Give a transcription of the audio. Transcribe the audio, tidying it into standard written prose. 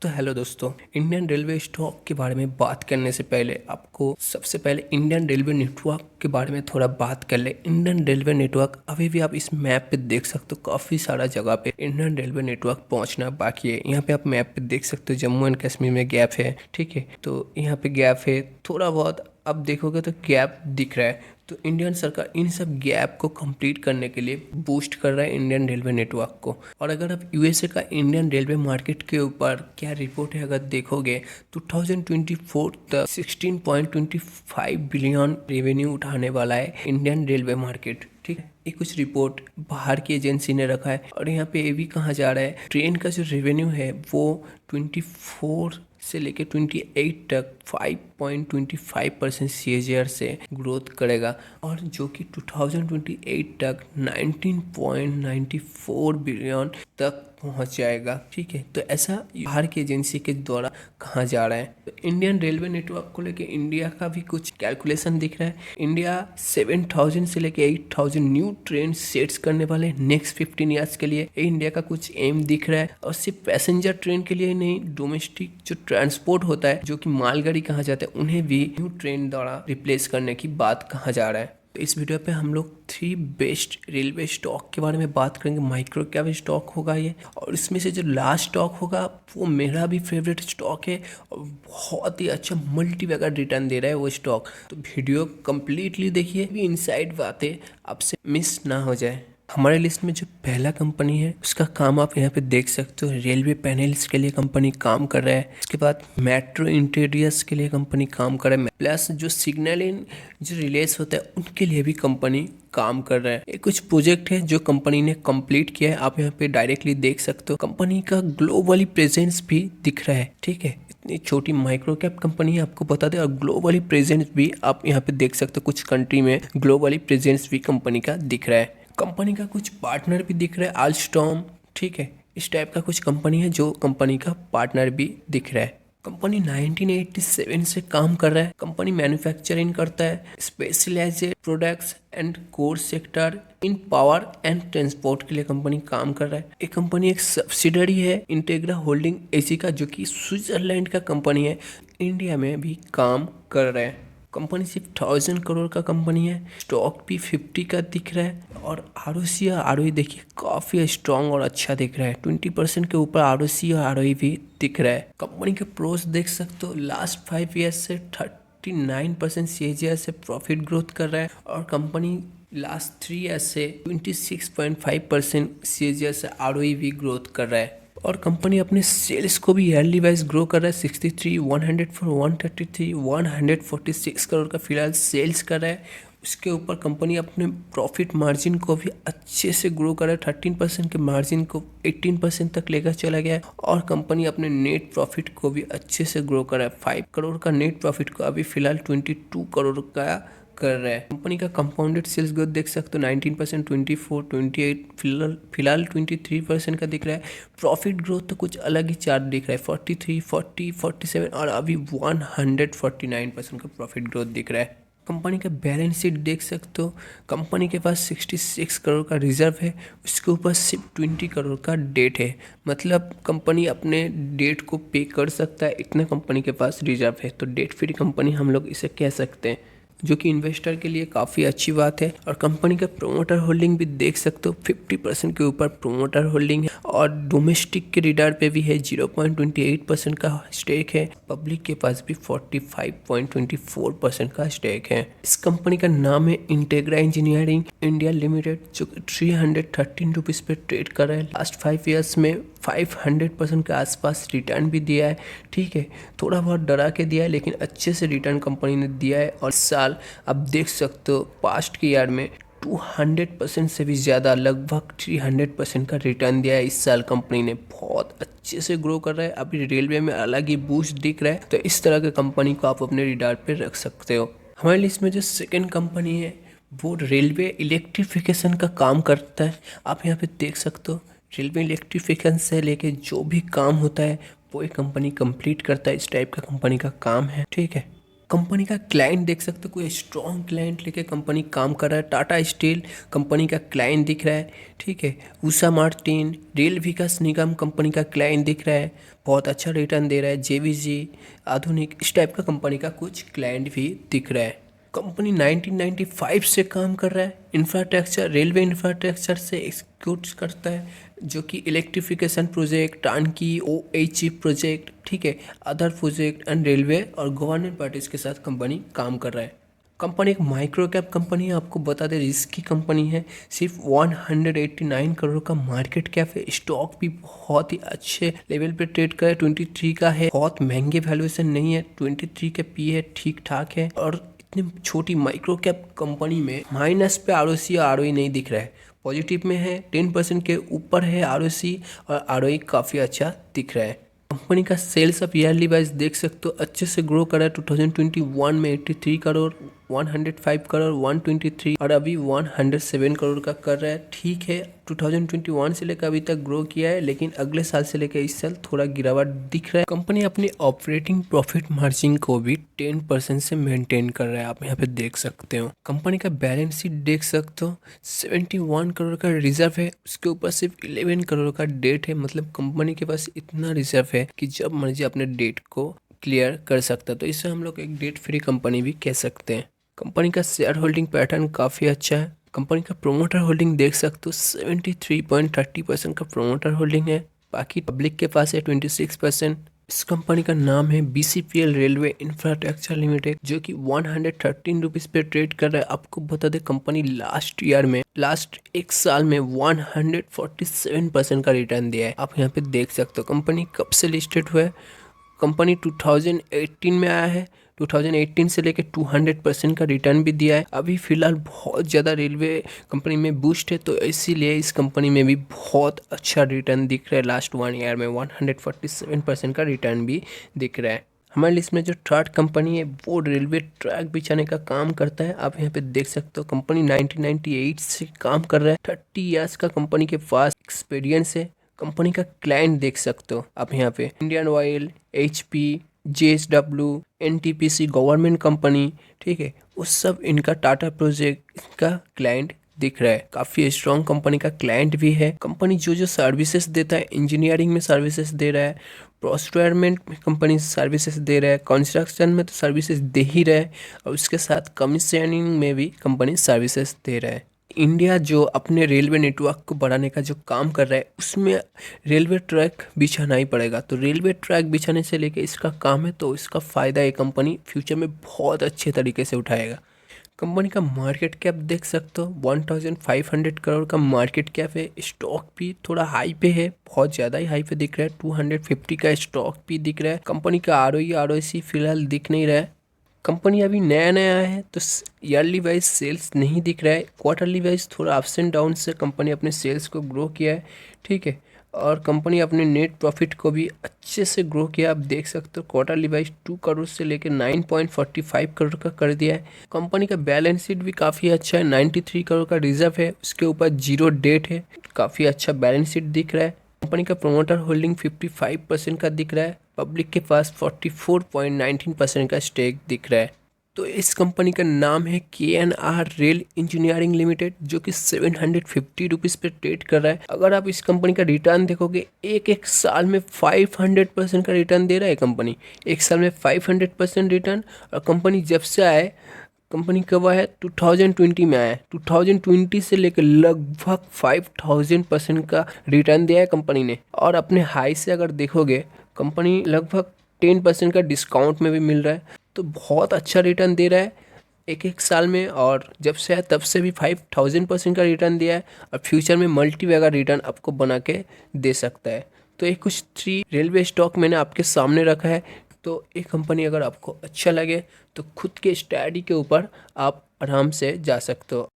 तो हेलो दोस्तों, Indian railway stock के बारे में बात करने से पहले आपको सबसे पहले इंडियन रेलवे नेटवर्क के बारे में थोड़ा बात कर ले। इंडियन रेलवे नेटवर्क अभी भी आप इस मैप पे देख सकते हो, काफ़ी सारा जगह पे इंडियन रेलवे नेटवर्क पहुंचना बाकी है। यहाँ पे आप मैप पे देख सकते हो जम्मू एंड कश्मीर में गैप है, ठीक है, तो यहाँ पे गैप है थोड़ा बहुत, अब देखोगे तो गैप दिख रहा है। तो इंडियन सरकार इन सब गैप को कंप्लीट करने के लिए बूस्ट कर रहा है इंडियन रेलवे नेटवर्क को। और अगर आप यूएसए का इंडियन रेलवे मार्केट के ऊपर क्या रिपोर्ट है अगर देखोगे, 2024 तक 16.25 बिलियन रेवेन्यू उठाने वाला है इंडियन रेलवे मार्केट, ठीक है। ये कुछ रिपोर्ट बाहर की एजेंसी ने रखा है। और यहाँ पे ये भी कहा जा रहा है ट्रेन का जो रेवेन्यू है वो 24 से लेके 28 तक 5.25% CAGR से ग्रोथ करेगा, और जो कि 2028 तक 19.94 बिलियन तक पहुंच जाएगा, ठीक है। तो ऐसा बाहर की एजेंसी के द्वारा कहा जा रहा है। तो इंडियन रेलवे नेटवर्क को लेके इंडिया का भी कुछ कैलकुलेशन दिख रहा है। इंडिया 7,000 से लेके 8,000 न्यू ट्रेन सेट्स करने वाले नेक्स्ट 15 ईयर्स के लिए। ये इंडिया का कुछ एम दिख रहा है। और सिर्फ पैसेंजर ट्रेन के लिए नहीं, डोमेस्टिक जो ट्रांसपोर्ट होता है, जो कि मालगाड़ी कहा जाता है, उन्हें भी न्यू ट्रेन द्वारा रिप्लेस करने की बात कहा जा रहा है। तो इस वीडियो पे हम लोग 3 बेस्ट रेलवे स्टॉक के बारे में बात करेंगे। माइक्रो कैप स्टॉक होगा ये, और इसमें से जो लास्ट स्टॉक होगा वो मेरा भी फेवरेट स्टॉक है और बहुत ही अच्छा मल्टी बैगर रिटर्न दे रहा है वो स्टॉक। तो वीडियो कंप्लीटली देखिए, भी इनसाइड बातें आपसे मिस ना हो जाए। हमारे लिस्ट में जो पहला कंपनी है उसका काम आप यहाँ पे देख सकते हो, रेलवे पैनल्स के लिए कंपनी काम कर रहा है। उसके बाद मेट्रो इंटीरियर्स के लिए कंपनी काम कर रहा है, प्लस जो सिग्नल इन जो रिलेस होता है उनके लिए भी कंपनी काम कर रहा है। ये कुछ प्रोजेक्ट है जो कंपनी ने कंप्लीट किया है, आप यहाँ पे डायरेक्टली देख सकते हो। कंपनी का ग्लोबली प्रेजेंस भी दिख रहा है, ठीक है। इतनी छोटी माइक्रो कैप कंपनी है, आपको बता दें, और ग्लोबली प्रेजेंस भी आप यहाँ पे देख सकते हो। कुछ कंट्री में ग्लोबली प्रेजेंस भी कंपनी का दिख रहा है। कंपनी का कुछ पार्टनर भी दिख रहा है, अल्स्टॉम, ठीक है। इस टाइप का कुछ कंपनी है जो कंपनी का पार्टनर भी दिख रहा है। कंपनी 1987 से काम कर रहा है। कंपनी मैन्युफैक्चरिंग करता है specialised products and core sector in power and transport के लिए कंपनी काम कर रहा है। ये कंपनी एक सब्सिडरी है इंटेग्रा होल्डिंग एसी का, जो कि स्विट्जरलैंड का कंपनी है, इंडिया में भी काम कर रहा है। कंपनी सिर्फ 1000 करोड़ का कंपनी है। स्टॉक भी 50 का दिख रहा है। और ROC और ROE देखिए काफ़ी स्ट्रॉन्ग और अच्छा दिख रहा है। 20% के ऊपर ROC और ROE भी दिख रहा है। कंपनी के प्रोस देख सकते हो, लास्ट 5 ईयर्स से 39% CAGR से प्रॉफिट ग्रोथ कर रहा है। और कंपनी लास्ट 3 ईयर्स से 26.5% CAGR से ROE भी ग्रोथ कर रहा है। और कंपनी अपने सेल्स को भी ईयरली वाइज ग्रो कर रहा है। 63, 104, 133, 146 करोड़ का फिलहाल सेल्स कर रहा है। उसके ऊपर कंपनी अपने प्रॉफिट मार्जिन को भी अच्छे से ग्रो कर रहा है। 13% के मार्जिन को 18% तक लेकर चला गया है। और कंपनी अपने नेट प्रॉफिट को भी अच्छे से ग्रो कर रहा है। 5 करोड़ का नेट प्रॉफिट को अभी फिलहाल 22 करोड़ का कर रहा है। कंपनी का कंपाउंडेड सेल्स ग्रोथ देख सकते हो, 19%, 24, 28, फिलहाल 23% का दिख रहा है। प्रॉफिट ग्रोथ तो कुछ अलग ही चार्ट दिख रहा है, 43, 40, 47 और अभी 149% का प्रॉफिट ग्रोथ दिख रहा है। कंपनी का बैलेंस शीट देख सकते हो, कंपनी के पास 66 करोड़ का रिजर्व है, उसके ऊपर सिर्फ 20 करोड़ का डेट है। मतलब कंपनी अपने डेट को पे कर सकता है, इतना कंपनी के पास रिजर्व है। तो डेट फ्री कंपनी हम लोग इसे कह सकते हैं, जो कि इन्वेस्टर के लिए काफ़ी अच्छी बात है। और कंपनी का प्रोमोटर होल्डिंग भी देख सकते हो, 50% के ऊपर प्रोमोटर होल्डिंग है। और डोमेस्टिक के रिडार पे भी है, 0.28% का स्टेक है। पब्लिक के पास भी 45.24% का स्टेक है। इस कंपनी का नाम है इंटेग्रा इंजीनियरिंग इंडिया लिमिटेड, जो 313 रुपीज़ पे ट्रेड कर रहा है। लास्ट 5 ईयर्स में 500% के आसपास रिटर्न भी दिया है, ठीक है। थोड़ा बहुत डरा के दिया है, लेकिन अच्छे से रिटर्न कंपनी ने दिया है। और इस साल आप देख सकते हो पास्ट के ईयर में 200% से भी ज़्यादा, लगभग 300% का रिटर्न दिया है। इस साल कंपनी ने बहुत अच्छे से ग्रो कर रहा है। अभी रेलवे में अलग ही बूस्ट दिख रहा है। तो इस तरह के कंपनी को आप अपने रिडार पे रख सकते हो। हमारे लिस्ट में जो सेकेंड कंपनी है वो रेलवे इलेक्ट्रिफिकेशन का काम करता है। आप यहाँ पे देख सकते हो, रेलवे इलेक्ट्रिफिकेशन से लेके जो भी काम होता है वो एक कंपनी कंप्लीट करता है। इस टाइप का कंपनी का काम है, ठीक है। कंपनी का क्लाइंट देख सकते हो, कोई स्ट्रॉन्ग क्लाइंट लेके कंपनी काम कर रहा है। टाटा स्टील कंपनी का क्लाइंट दिख रहा है, ठीक है। उषा मार्टिन रेल विकास निगम कंपनी का क्लाइंट दिख रहा है, बहुत अच्छा रिटर्न दे रहा है। जेवीजी आधुनिक इस टाइप का कंपनी का कुछ क्लाइंट भी दिख रहा है। कंपनी 1995 से काम कर रहा है। इंफ्रास्ट्रक्चर रेलवे इंफ्रास्ट्रक्चर से एग्जीक्यूट करता है, जो कि इलेक्ट्रिफिकेशन प्रोजेक्ट, टानकी ओएचई प्रोजेक्ट, ठीक है, अदर प्रोजेक्ट एंड रेलवे और गवर्नमेंट पार्टीज के साथ कंपनी काम कर रहा है। कंपनी एक माइक्रो कैप कंपनी है, आपको बता दें रिस्की कंपनी है। सिर्फ 189 करोड़ का मार्केट कैप है। स्टॉक भी बहुत ही अच्छे लेवल पे ट्रेड कर है, 23 का है, बहुत महंगे वैल्यूएशन नहीं है, 23 का पी है, ठीक ठाक है। और इतनी छोटी माइक्रो कैप कंपनी में माइनस पे आरओसी और आरओई नहीं दिख रहा है, पॉजिटिव में है, 10% के ऊपर है आरओसी और आरओई काफ़ी अच्छा दिख रहा है। कंपनी का सेल्स ऑफ ईयरली वाइज देख सकते हो अच्छे से ग्रो कर रहा है। 2021 में 83 करोड़, 105 करोड़, 123 और अभी 107 करोड़ का कर रहा है, ठीक है। 2021 से लेकर अभी तक ग्रो किया है, लेकिन अगले साल से लेकर इस साल थोड़ा गिरावट दिख रहा है। कंपनी अपनी ऑपरेटिंग प्रॉफिट मार्जिन को भी 10% से मेंटेन कर रहा है, आप यहाँ पे देख सकते हो। कंपनी का बैलेंस शीट देख सकते हो, 71 करोड़ का रिजर्व है, उसके ऊपर सिर्फ 11 करोड़ का डेट है। मतलब कंपनी के पास इतना रिजर्व है कि जब मर्जी अपने डेट को क्लियर कर सकता है, तो इससे हम लोग एक डेट फ्री कंपनी भी कह सकते हैं। कंपनी का शेयर होल्डिंग पैटर्न काफ़ी अच्छा है। कंपनी का प्रोमोटर होल्डिंग देख सकते हो, 73.30% का प्रोमोटर होल्डिंग है, बाकी पब्लिक के पास है 26%। इस कंपनी का नाम है बीसीपीएल रेलवे इंफ्रास्ट्रक्चर लिमिटेड, जो कि 113 रुपीज़ पे ट्रेड कर रहा है। आपको बता दें कंपनी लास्ट एक साल में 147% का रिटर्न दिया है, आप यहाँ पे देख सकते हो। कंपनी कब से लिस्टेड हुआ है, कंपनी 2018 में आया है, 2018 से लेकर 200% का रिटर्न भी दिया है। अभी फिलहाल बहुत ज़्यादा रेलवे कंपनी में बूस्ट है, तो इसीलिए इस कंपनी में भी बहुत अच्छा रिटर्न दिख रहा है। लास्ट 1 ईयर में 147% का रिटर्न भी दिख रहा है। हमारे लिस्ट में जो थर्ड कंपनी है वो रेलवे ट्रैक बिछाने का काम करता है, आप यहाँ पे देख सकते हो। कंपनी 1998 से काम कर रहा है, 30 ईयर्स का कंपनी के पास एक्सपीरियंस है। कंपनी का क्लाइंट देख सकते हो आप यहाँ पे, Indian oil, HP, JSW, NTPC government company, ठीक है, उस सब इनका टाटा प्रोजेक्ट का क्लाइंट दिख रहा है। काफ़ी स्ट्रॉन्ग कंपनी का क्लाइंट भी है। कंपनी जो जो सर्विसेज देता है, इंजीनियरिंग में सर्विसेज दे रहा है, प्रोस्टरमेंट में कंपनी सर्विसेज दे रहा है, कंस्ट्रक्शन में तो सर्विसेज दे ही रहा है, और उसके साथ कमीशनिंग में भी कंपनी सर्विसेज दे रहा है। इंडिया जो अपने रेलवे नेटवर्क को बढ़ाने का जो काम कर रहा है, उसमें रेलवे ट्रैक बिछाना ही पड़ेगा। तो रेलवे ट्रैक बिछाने से लेके इसका काम है, तो इसका फ़ायदा ये कंपनी फ्यूचर में बहुत अच्छे तरीके से उठाएगा। कंपनी का मार्केट कैप देख सकते हो, 1500 करोड़ का मार्केट कैप है। स्टॉक भी थोड़ा हाई पे है, बहुत ज़्यादा ही हाई पे दिख रहा है, 250 का स्टॉक भी दिख रहा है। कंपनी का आरओई आरओसी फिलहाल दिख नहीं रहा है। कंपनी अभी नया नया है, तो ईयरली वाइज सेल्स नहीं दिख रहा है, क्वार्टरली वाइज थोड़ा अप्स एंड डाउन से कंपनी अपने सेल्स को ग्रो किया है, ठीक है। और कंपनी अपने नेट प्रॉफिट को भी अच्छे से ग्रो किया, आप देख सकते हो। क्वार्टरली वाइज 2 करोड़ से लेकर 9.45 करोड़ का कर दिया है। कंपनी का बैलेंस शीट भी काफ़ी अच्छा है, 93 करोड़ का रिजर्व है, उसके ऊपर 0 डेट है, काफ़ी अच्छा बैलेंस शीट दिख रहा है। कंपनी का प्रोमोटर होल्डिंग 55% का दिख रहा है, पब्लिक के पास 44.19% का स्टेक दिख रहा है। तो इस कंपनी का नाम है KNR रेल इंजीनियरिंग लिमिटेड, जो कि 750 रुपीज़ पे ट्रेड कर रहा है। अगर आप इस कंपनी का रिटर्न देखोगे, एक साल में 500% का रिटर्न दे रहा है कंपनी, एक साल में 500% रिटर्न। और कंपनी जब से आए, कंपनी कब आया है, 2020 में आया है, 2020 से लेकर लगभग 5000% का रिटर्न दिया है कंपनी ने। और अपने हाई से अगर देखोगे, कंपनी लगभग 10% का डिस्काउंट में भी मिल रहा है, तो बहुत अच्छा रिटर्न दे रहा है एक साल में। और जब से है तब से भी 5000% का रिटर्न दिया है, और फ्यूचर में मल्टी बैगर रिटर्न आपको बना के दे सकता है। तो ये कुछ 3 रेलवे स्टॉक मैंने आपके सामने रखा है। तो एक कंपनी अगर आपको अच्छा लगे, तो खुद के स्टडी के ऊपर आप आराम से जा सकते हो।